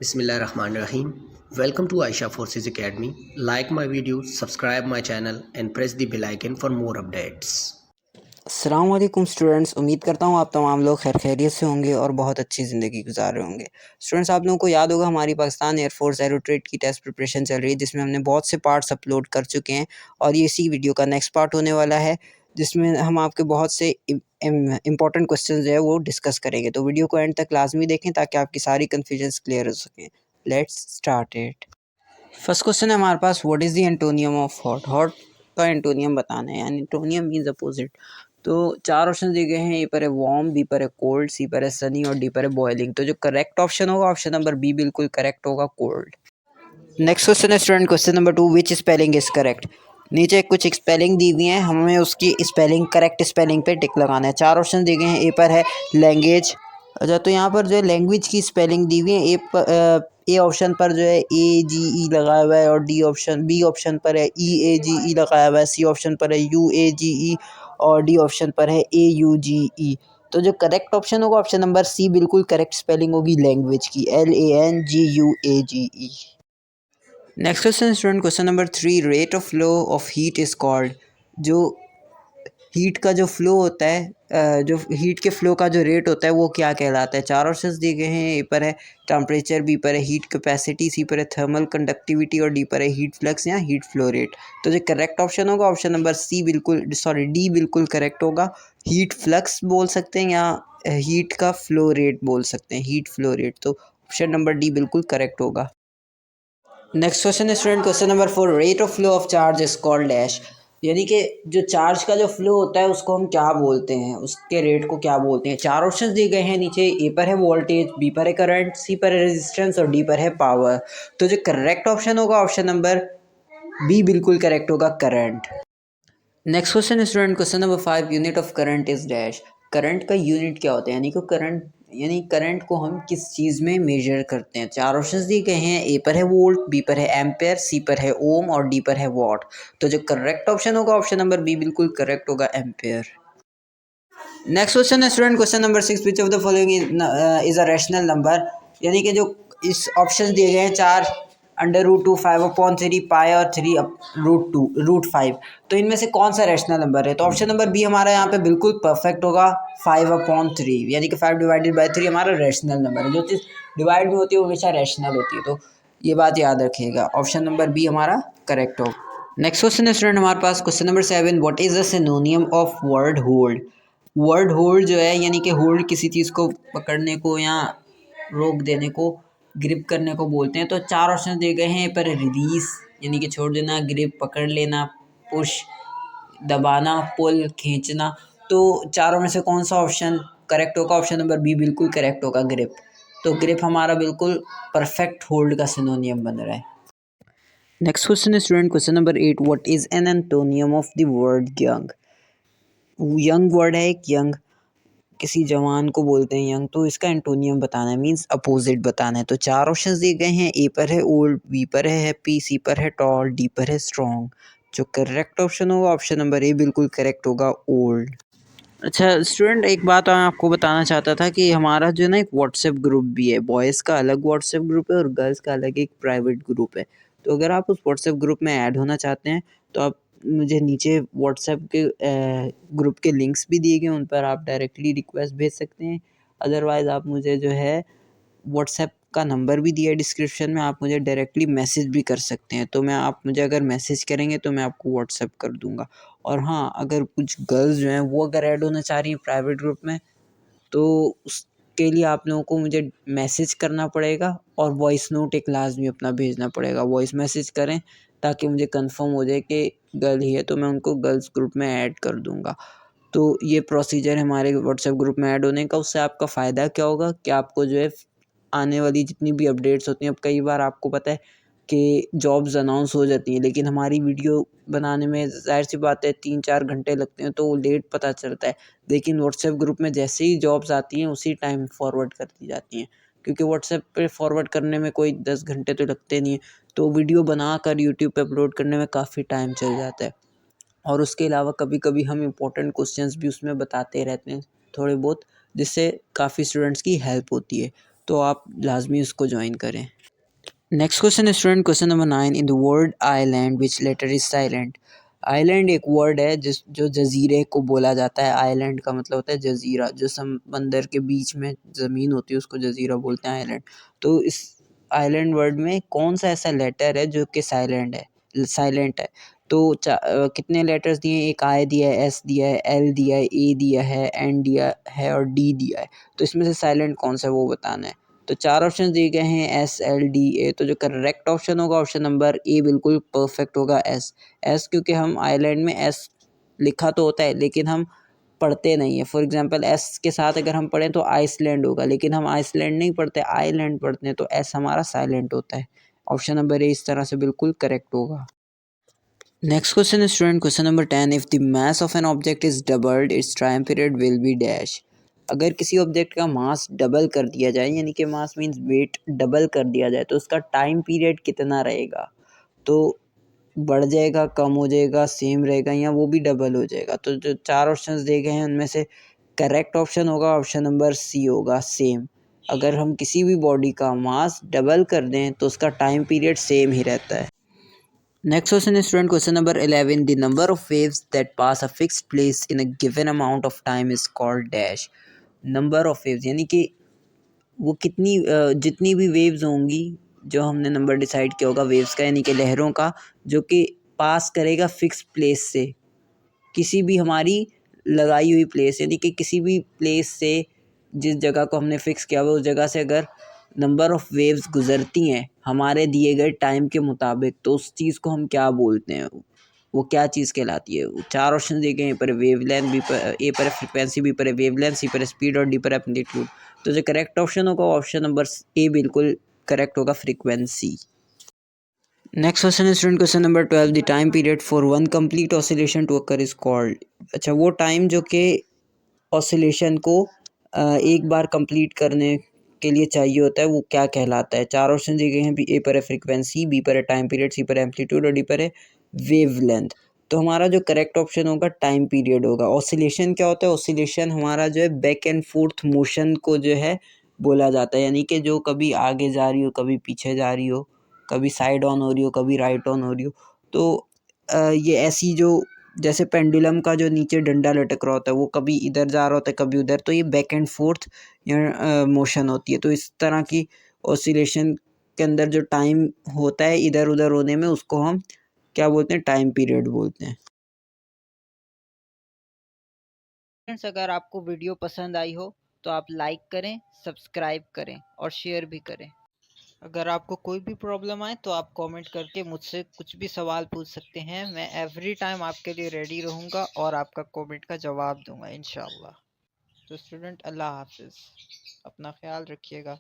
Bismillahirrahmanirrahim. Welcome to Aisha Forces Academy. Like my videos, subscribe my channel and press the bell icon for more updates. अस्सलाम वालेकुम students, उम्मीद करता हूँ आप तमाम लोग खैर खैरियत से होंगे और बहुत अच्छी ज़िंदगी गुजार रहे होंगे। स्टूडेंट्स, आप लोगों को याद होगा हमारी पाकिस्तान एयरफोर्स एरोट्रेट की टेस्ट प्रिपरेशन चल रही है, जिसमें हमने बहुत से पार्ट्स अपलोड कर चुके हैं और ये इसी वीडियो का नेक्स्ट पार्ट होने वाला है, जिसमें हम आपके बहुत से इंपॉर्टेंट क्वेश्चन जो है वो डिस्कस करेंगे। तो वीडियो को एंड तक लाजमी देखें ताकि आपकी सारी कन्फ्यूजन क्लियर हो सकें। Let's start it. First question है हमारे पास, what is the antonym of hot. Hot का एंटोनियम बताना है, यानी एंटोनियम मीन्स अपोजिट। तो चार ऑप्शन दिए गए हैं, ए पर है वार्म, बी पर है कोल्ड, सी पर है सनी और डी पर है बॉइलिंग। तो जो करेक्ट ऑप्शन होगा ऑप्शन नंबर बी बिल्कुल करेक्ट होगा, कोल्ड। नेक्स्ट क्वेश्चन है student, question number 2, which spelling is correct. नीचे कुछ स्पेलिंग दी हुई है, हमें उसकी स्पेलिंग करेक्ट स्पेलिंग पे टिक लगाना है। चार ऑप्शन दिए गए हैं, ए पर है लैंग्वेज। अच्छा, तो यहाँ पर जो है लैंग्वेज की स्पेलिंग दी हुई है, ए ऑप्शन पर जो है AGE लगाया हुआ है और बी ऑप्शन पर है EAGE लगाया हुआ है, सी ऑप्शन पर है UAGE और डी ऑप्शन पर है AUGE। तो जो करेक्ट ऑप्शन होगा ऑप्शन नंबर सी बिल्कुल करेक्ट स्पेलिंग होगी लैंग्वेज की, LANGUAGE। Next question student, question number 3, rate of flow of heat is called. जो हीट का जो फ्लो होता है, जो हीट के फ्लो का जो रेट होता है वो क्या कहलाता है। चार ऑप्शंस दिए गए हैं, ए पर है टेम्परेचर, बी पर है हीट कैपेसिटी, सी पर है थर्मल कंडक्टिविटी और डी पर है हीट फ्लक्स या हीट फ्लो रेट। तो जो करेक्ट ऑप्शन होगा ऑप्शन नंबर डी बिल्कुल करेक्ट होगा। हीट फ्लक्स बोल सकते हैं या हीट का फ्लो रेट बोल सकते हैं, हीट फ्लो रेट। तो ऑप्शन नंबर डी बिल्कुल करेक्ट होगा। नेक्स्ट क्वेश्चन है student, question number 4, rate of flow of charge is called dash. यानी कि जो चार्ज का जो फ्लो होता है उसको हम क्या बोलते हैं, उसके रेट को क्या बोलते हैं। चार ऑप्शंस दिए गए हैं नीचे, ए पर है वोल्टेज, बी पर है करंट, सी पर है रेजिस्टेंस और डी पर है पावर। तो जो करेक्ट ऑप्शन होगा ऑप्शन नंबर बी बिल्कुल करेक्ट होगा, current. Next question student, question number 5, unit of current is dash. Current का यूनिट क्या होता है, यानी करंट को हम किस चीज़ में मेजर करते हैं। चार ऑप्शंस दिए गए हैं, ए पर है वोल्ट, बी पर है एम्पेयर, सी पर है ओम और डी पर है वॉट। तो जो करेक्ट ऑप्शन होगा ऑप्शन नंबर बी बिल्कुल करेक्ट होगा, एम्पेयर। नेक्स्ट क्वेश्चन है student, question number 6, which of the following is a rational number. यानी कि जो इस ऑप्शन दिए गए हैं, 4 √2, 5/3 पाई और 3 √2 √5। तो इनमें से कौन सा रैशनल नंबर है। तो ऑप्शन नंबर बी हमारा यहाँ पे बिल्कुल परफेक्ट होगा, 5/3, यानी कि 5/3 हमारा रैशनल नंबर है। जो चीज़ डिवाइड में होती है वो हमेशा रैशनल होती है, तो ये बात याद रखिएगा, ऑप्शन नंबर बी हमारा करेक्ट होगा। नेक्स्ट क्वेश्चन है स्टूडेंट हमारे पास, question number 7, what is the synonym of word hold. Word hold जो है, यानी कि होल्ड किसी चीज़ को पकड़ने को या रोक देने को, ग्रिप करने को बोलते हैं। तो चार ऑप्शन दिए गए हैं, पर रिलीज यानी कि छोड़ देना, ग्रिप पकड़ लेना, पुश दबाना, पुल खींचना। तो चारों में से कौन सा ऑप्शन करेक्ट होगा, ऑप्शन नंबर बी बिल्कुल करेक्ट होगा, ग्रिप। तो ग्रिप हमारा बिल्कुल परफेक्ट होल्ड का सिनोनियम बन रहा है। नेक्स्ट क्वेश्चन है student, question number 8, what is an antonym of the word young. Young word है एक, यंग किसी जवान को बोलते हैं यंग, तो इसका एंटोनियम बताना है, मींस अपोजिट बताना है। तो चार ऑप्शंस दिए गए हैं, ए पर है ओल्ड, बी पर है हैप्पी, सी पर है टॉल, डी पर है स्ट्रॉन्ग। जो करेक्ट ऑप्शन होगा ऑप्शन नंबर ए बिल्कुल करेक्ट होगा, ओल्ड। अच्छा स्टूडेंट, एक बात मैं आपको बताना चाहता था कि हमारा जो है ना एक व्हाट्सएप ग्रुप भी है, बॉयज़ का अलग व्हाट्सएप ग्रुप है और गर्ल्स का अलग एक प्राइवेट ग्रुप है। तो अगर आप उस व्हाट्सएप ग्रुप में ऐड होना चाहते हैं तो आप मुझे नीचे व्हाट्सएप के ग्रुप के लिंक्स भी दिए गए, उन पर आप डायरेक्टली रिक्वेस्ट भेज सकते हैं। अदरवाइज़ आप मुझे जो है व्हाट्सएप का नंबर भी दिया है डिस्क्रिप्शन में, आप मुझे डायरेक्टली मैसेज भी कर सकते हैं। तो आप मुझे अगर मैसेज करेंगे तो मैं आपको व्हाट्सएप कर दूँगा। और हाँ, अगर कुछ गर्ल्स जो हैं वो अगर ऐड होना चाह रही हैं प्राइवेट ग्रुप में, तो उसके लिए आप लोगों को मुझे मैसेज करना पड़ेगा और वॉइस नोट एक लाज़मी अपना भेजना पड़ेगा। वॉइस मैसेज करें ताकि मुझे कंफर्म हो जाए कि गर्ल ही है, तो मैं उनको गर्ल्स ग्रुप में ऐड कर दूँगा। तो ये प्रोसीजर है हमारे व्हाट्सएप ग्रुप में ऐड होने का। उससे आपका फ़ायदा क्या होगा कि आपको जो है आने वाली जितनी भी अपडेट्स होती हैं, अब कई बार आपको पता है कि जॉब्स अनाउंस हो जाती हैं, लेकिन हमारी वीडियो बनाने में ज़ाहिर-सी बात है 3-4 घंटे लगते हैं, तो वो लेट पता चलता है। लेकिन व्हाट्सएप ग्रुप में जैसे ही जॉब्स आती हैं उसी टाइम फॉरवर्ड कर दी जाती हैं, क्योंकि व्हाट्सएप पे फॉरवर्ड करने में कोई 10 घंटे तो लगते नहीं हैं, तो वीडियो बनाकर यूट्यूब पे अपलोड करने में काफ़ी टाइम चल जाता है। और उसके अलावा कभी-कभी हम इम्पोर्टेंट क्वेश्चंस भी उसमें बताते रहते हैं थोड़े बहुत, जिससे काफ़ी स्टूडेंट्स की हेल्प होती है। तो आप लाजमी उसको ज्वाइन करें। नेक्स्ट क्वेश्चन है student, question number 9, in the word island which letter is silent. Island एक वर्ड है जो जजीरे को बोला जाता है। आइलैंड का मतलब होता है जजीरा, जो समंदर के बीच में ज़मीन होती है उसको जजीरा बोलते हैं आइलैंड। तो इस आइलैंड वर्ड में कौन सा ऐसा लेटर है जो कि साइलेंट है? तो कितने लेटर्स दिए हैं? एक आई दिया है, एस दिया है, एल दिया है, ए दिया है, एन दिया है और डी दिया है। तो इसमें से साइलेंट कौन सा है वो बताना है। तो 4 ऑप्शन दिए गए हैं, एस, एल, डी, ए। तो जो करेक्ट ऑप्शन होगा ऑप्शन नंबर ए बिल्कुल परफेक्ट होगा, एस। क्योंकि हम आइलैंड में एस लिखा तो होता है लेकिन हम पढ़ते नहीं है। फॉर एग्जांपल एस के साथ अगर हम पढ़ें तो आइसलैंड होगा, लेकिन हम आइसलैंड नहीं पढ़ते, आइलैंड पढ़ते हैं, तो एस हमारा साइलेंट होता है। ऑप्शन नंबर ए इस तरह से बिल्कुल करेक्ट होगा। नेक्स्ट क्वेश्चन है student, question number 10, if the mass of an object is doubled it's time period will be dash. अगर किसी ऑब्जेक्ट का मास डबल कर दिया जाए, यानी कि मास मींस वेट डबल कर दिया जाए, तो उसका टाइम पीरियड कितना रहेगा? तो बढ़ जाएगा, कम हो जाएगा, सेम रहेगा या वो भी डबल हो जाएगा? तो जो 4 ऑप्शंस दिए गए हैं उनमें से करेक्ट ऑप्शन होगा ऑप्शन नंबर सी होगा, सेम। अगर हम किसी भी बॉडी का मास डबल कर दें तो उसका टाइम पीरियड सेम ही रहता है। Next question is student, question number 11, the number of waves that pass a fixed place in a given amount of time is called dash। Number of waves यानी कि वो कितनी जितनी भी वेव्स होंगी, जो हमने नंबर डिसाइड किया होगा वेव्स का यानी कि लहरों का, जो कि पास करेगा फिक्स प्लेस से, किसी भी हमारी लगाई हुई प्लेस, यानी कि किसी भी प्लेस से जिस जगह को हमने फिक्स किया हुआ उस जगह से अगर नंबर ऑफ़ वेव्स गुज़रती हैं हमारे दिए गए टाइम के मुताबिक, तो उस चीज़ को हम क्या बोलते हैं? वो क्या चीज़ कहलाती है? 4 ऑप्शन दिए गए हैं, ए पर वेवलेंथ, बी पर ए पर फ्रीक्वेंसी, बी पर वेवलेंथ, सी पर स्पीड और डी पर एम्पलीट्यूड। तो जो करेक्ट ऑप्शन होगा ऑप्शन नंबर ए बिल्कुल करेक्ट होगा, फ्रीक्वेंसी। नेक्स्ट क्वेश्चन है student, question number 12, the time period for one complete oscillation to occur is called. अच्छा, वो टाइम जो कि ऑसिलेशन को एक बार कंप्लीट करने के लिए चाहिए होता है वो क्या कहलाता है? 4 ऑप्शन दिए गए हैं, ए पर है फ्रीक्वेंसी, बी पर है टाइम पीरियड, सी पर है एम्पलीट्यूड और डी पर है वेवलेंथ। तो हमारा जो करेक्ट ऑप्शन होगा टाइम पीरियड होगा। ऑसिलेशन क्या होता है? ऑसिलेशन हमारा जो है बैक एंड फोर्थ मोशन को जो है बोला जाता है, यानी कि जो कभी आगे जा रही हो, कभी पीछे जा रही हो, कभी साइड ऑन हो रही हो, कभी राइट ऑन हो रही हो। तो ये ऐसी जो जैसे पेंडुलम का जो नीचे डंडा लटक रहा होता है वो कभी इधर जा रहा होता है कभी उधर, तो ये बैक एंड फोर्थ या मोशन होती है। तो इस तरह की ऑसिलेशन के अंदर जो टाइम होता है इधर उधर होने में, उसको हम क्या बोलते हैं? टाइम पीरियड बोलते हैं। फ्रेंड्स, अगर आपको वीडियो पसंद आई हो तो आप लाइक करें, सब्सक्राइब करें और शेयर भी करें। अगर आपको कोई भी प्रॉब्लम आए तो आप कमेंट करके मुझसे कुछ भी सवाल पूछ सकते हैं। मैं एवरी टाइम आपके लिए रेडी रहूँगा और आपका कमेंट का जवाब दूंगा इंशाल्लाह। तो स्टूडेंट, अल्लाह हाफिज़, अपना ख्याल रखिएगा।